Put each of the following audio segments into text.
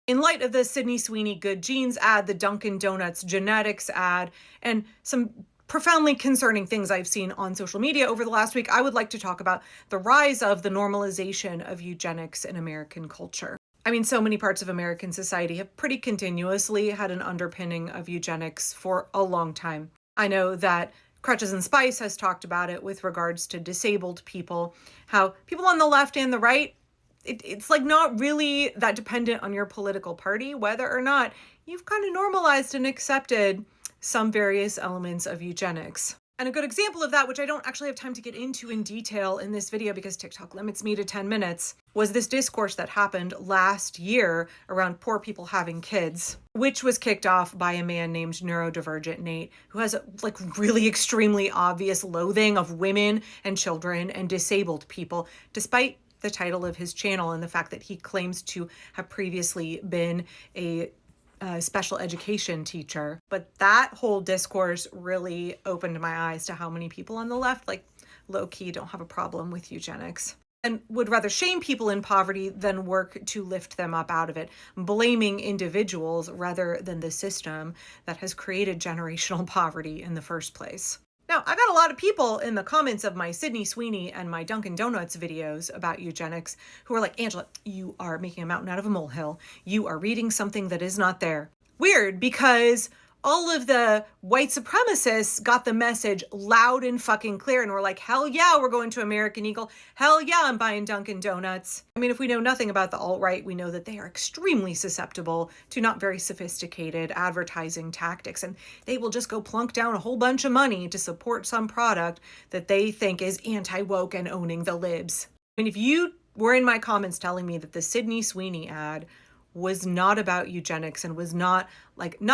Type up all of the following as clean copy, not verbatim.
In light of the Sydney Sweeney Good Genes ad, the Dunkin' Donuts genetics ad, and some profoundly concerning things I've seen on social media over the last week, I would like to talk about the rise of the normalization of eugenics in American culture. I mean, so many parts of American society have pretty continuously had an underpinning of eugenics for a long time. I know that Crutches and Spice has talked about it with regards to disabled people, how people on the left and the right, it's like not really that dependent on your political party, whether or not you've kind of normalized and accepted some various elements of eugenics. And a good example of that, which I don't actually have time to get into in detail in this video because TikTok limits me to 10 minutes, was this discourse that happened last year around poor people having kids, which was kicked off by a man named Neurodivergent Nate, who has really extremely obvious loathing of women and children and disabled people, despite the title of his channel and the fact that he claims to have previously been a special education teacher. But that whole discourse really opened my eyes to how many people on the left, low-key, don't have a problem with eugenics and would rather shame people in poverty than work to lift them up out of it, blaming individuals rather than the system that has created generational poverty in the first place. Now, I got a lot of people in the comments of my Sydney Sweeney and my Dunkin' Donuts videos about eugenics who are like, Angela, you are making a mountain out of a molehill. You are reading something that is not there. Weird, because all of the white supremacists got the message loud and fucking clear and were like, hell yeah, we're going to American Eagle. Hell yeah, I'm buying Dunkin' Donuts. I mean, if we know nothing about the alt-right, we know that they are extremely susceptible to not very sophisticated advertising tactics, and they will just go plunk down a whole bunch of money to support some product that they think is anti-woke and owning the libs. I mean, if you were in my comments telling me that the Sydney Sweeney ad was not about eugenics and was not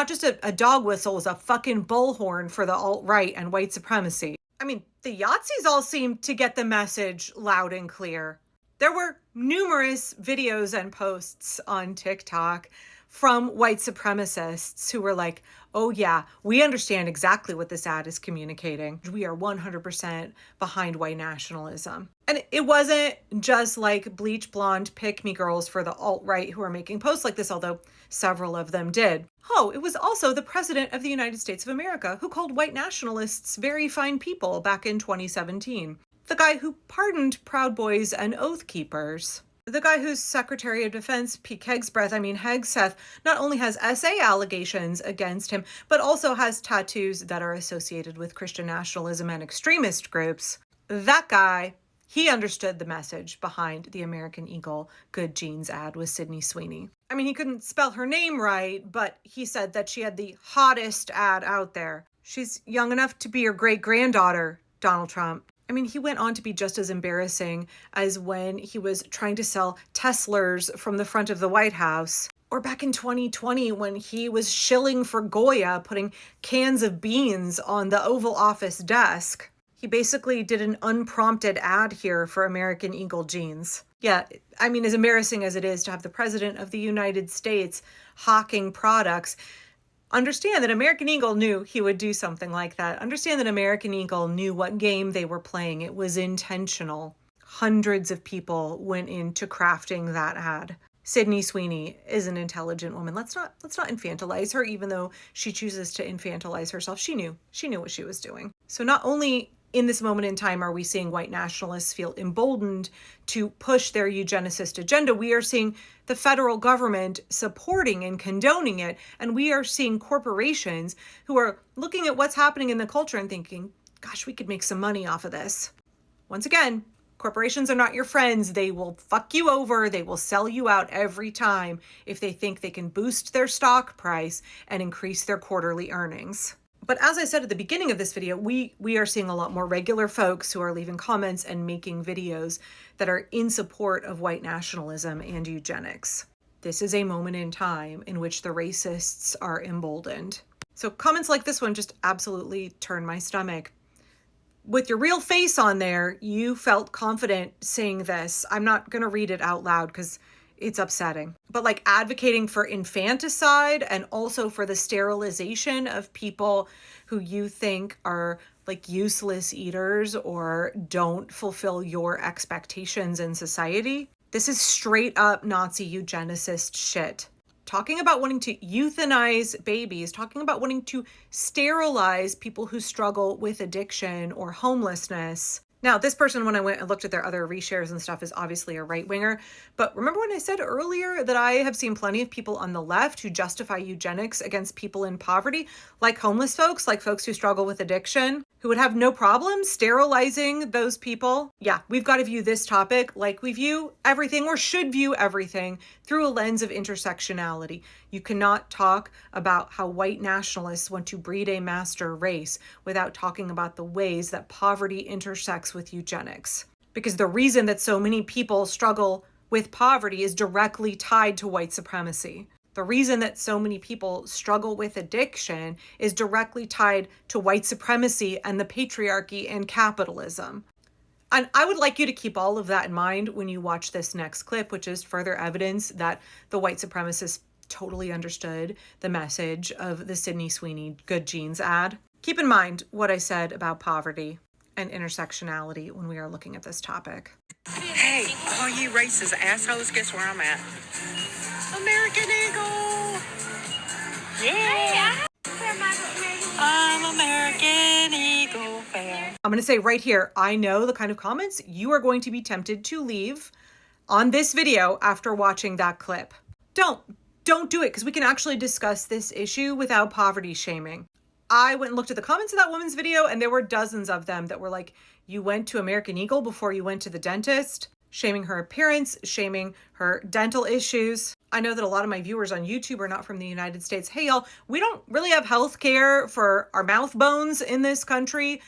just a dog whistle, was a fucking bullhorn for the alt-right and white supremacy. I mean, the Yahtzees all seemed to get the message loud and clear. There were numerous videos and posts on TikTok from white supremacists who were like, oh yeah, we understand exactly what this ad is communicating. We are 100% behind white nationalism. And it wasn't just like bleach blonde pick-me girls for the alt-right who are making posts like this, although several of them did. Oh, it was also the President of the United States of America who called white nationalists very fine people back in 2017. The guy who pardoned Proud Boys and Oath Keepers. The guy who's Secretary of Defense, Pete Hegseth, not only has SA allegations against him, but also has tattoos that are associated with Christian nationalism and extremist groups. That guy, he understood the message behind the American Eagle Good Genes ad with Sydney Sweeney. I mean, he couldn't spell her name right, but he said that she had the hottest ad out there. She's young enough to be your great-granddaughter, Donald Trump. I mean, he went on to be just as embarrassing as when he was trying to sell Teslers from the front of the White House. Or back in 2020 when he was shilling for Goya, putting cans of beans on the Oval Office desk. He basically did an unprompted ad here for American Eagle jeans. Yeah, I mean, as embarrassing as it is to have the President of the United States hawking products, understand that American Eagle knew he would do something like that. Understand that American Eagle knew what game they were playing. It was intentional. Hundreds of people went into crafting that ad. Sydney Sweeney is an intelligent woman. Let's not infantilize her, even though she chooses to infantilize herself. She knew what she was doing. So not only in this moment in time are we seeing white nationalists feel emboldened to push their eugenicist agenda, we are seeing the federal government supporting and condoning it. And we are seeing corporations who are looking at what's happening in the culture and thinking, gosh, we could make some money off of this. Once again, corporations are not your friends. They will fuck you over. They will sell you out every time if they think they can boost their stock price and increase their quarterly earnings. But as I said at the beginning of this video, we are seeing a lot more regular folks who are leaving comments and making videos that are in support of white nationalism and eugenics. This is a moment in time in which the racists are emboldened. So comments like this one just absolutely turn my stomach. With your real face on there, you felt confident saying this. I'm not going to read it out loud because it's upsetting. But advocating for infanticide and also for the sterilization of people who you think are useless eaters or don't fulfill your expectations in society. This is straight up Nazi eugenicist shit. talking about wanting to euthanize babies, talking about wanting to sterilize people who struggle with addiction or homelessness. Now, this person, when I went and looked at their other reshares and stuff, is obviously a right winger. But remember when I said earlier that I have seen plenty of people on the left who justify eugenics against people in poverty, like homeless folks, like folks who struggle with addiction, who would have no problem sterilizing those people? Yeah, we've got to view this topic like we view everything, or should view everything, through a lens of intersectionality. You cannot talk about how white nationalists want to breed a master race without talking about the ways that poverty intersects with eugenics. Because the reason that so many people struggle with poverty is directly tied to white supremacy. The reason that so many people struggle with addiction is directly tied to white supremacy and the patriarchy and capitalism. And I would like you to keep all of that in mind when you watch this next clip, which is further evidence that the white supremacists totally understood the message of the Sydney Sweeney Good Genes ad. Keep in mind what I said about poverty and intersectionality when we are looking at this topic. Hey, all you racist assholes, guess where I'm at? American Eagle! Yeah! I'm American Eagle fan. I'm going to say right here, I know the kind of comments you are going to be tempted to leave on this video after watching that clip. Don't do it, because we can actually discuss this issue without poverty shaming. I went and looked at the comments of that woman's video, and there were dozens of them that were like, you went to American Eagle before you went to the dentist, shaming her appearance, shaming her dental issues. I know that a lot of my viewers on YouTube are not from the United States. Hey, y'all, we don't really have health care for our mouth bones in this country.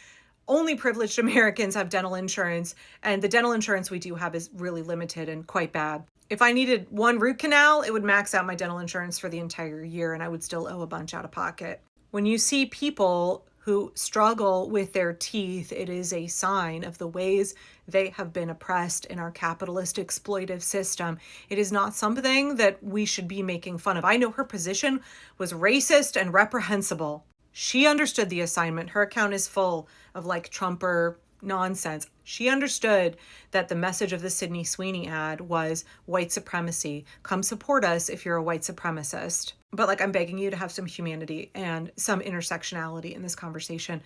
Only privileged Americans have dental insurance, and the dental insurance we do have is really limited and quite bad. If I needed one root canal, it would max out my dental insurance for the entire year, and I would still owe a bunch out of pocket. When you see people who struggle with their teeth, it is a sign of the ways they have been oppressed in our capitalist exploitive system. It is not something that we should be making fun of. I know her position was racist and reprehensible. She understood the assignment. Her account is full of like Trumper nonsense. She understood that the message of the Sydney Sweeney ad was white supremacy. Come support us if you're a white supremacist. But like, I'm begging you to have some humanity and some intersectionality in this conversation.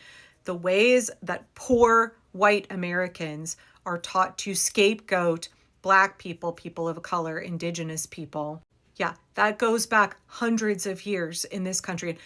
The ways that poor white Americans are taught to scapegoat Black people, people of color, Indigenous people. Yeah, that goes back hundreds of years in this country.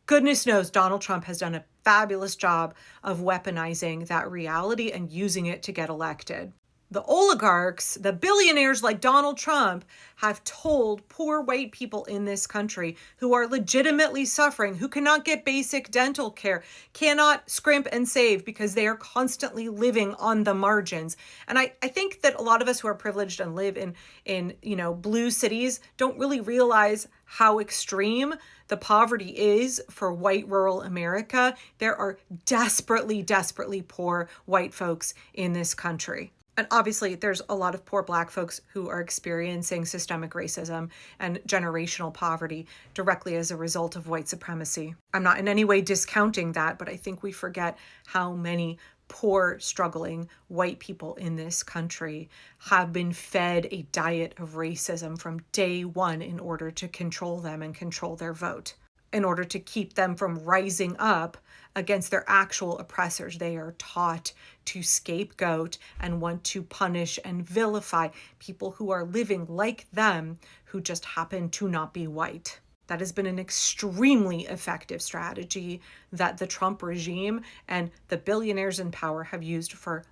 Goodness knows Donald Trump has done a fabulous job of weaponizing that reality and using it to get elected. The oligarchs, the billionaires like Donald Trump, have told poor white people in this country who are legitimately suffering, who cannot get basic dental care, cannot scrimp and save because they are constantly living on the margins. And I think that a lot of us who are privileged and live in blue cities don't really realize how extreme the poverty is for white rural America. There are desperately, desperately poor white folks in this country. And obviously, there's a lot of poor Black folks who are experiencing systemic racism and generational poverty directly as a result of white supremacy. I'm not in any way discounting that, but I think we forget how many poor, struggling white people in this country have been fed a diet of racism from day one in order to control them and control their vote. In order to keep them from rising up against their actual oppressors, they are taught to scapegoat and want to punish and vilify people who are living like them who just happen to not be white. That has been an extremely effective strategy that the Trump regime and the billionaires in power have used for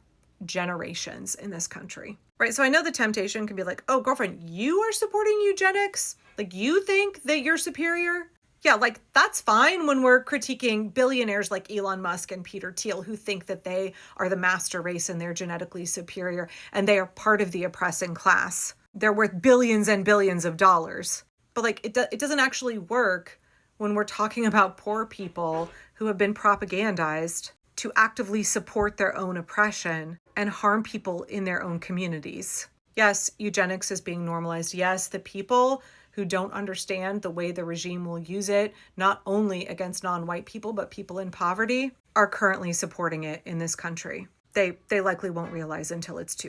generations in this country. Right, so I know the temptation can be like, oh, girlfriend, you are supporting eugenics? Like, you think that you're superior? Yeah, like, that's fine when we're critiquing billionaires like Elon Musk and Peter Thiel, who think that they are the master race and they're genetically superior and they are part of the oppressing class. They're worth billions and billions of dollars. But like, it doesn't actually work when we're talking about poor people who have been propagandized to actively support their own oppression and harm people in their own communities. Yes, eugenics is being normalized. Yes, the people who don't understand the way the regime will use it, not only against non-white people, but people in poverty, are currently supporting it in this country. They likely won't realize until it's too late.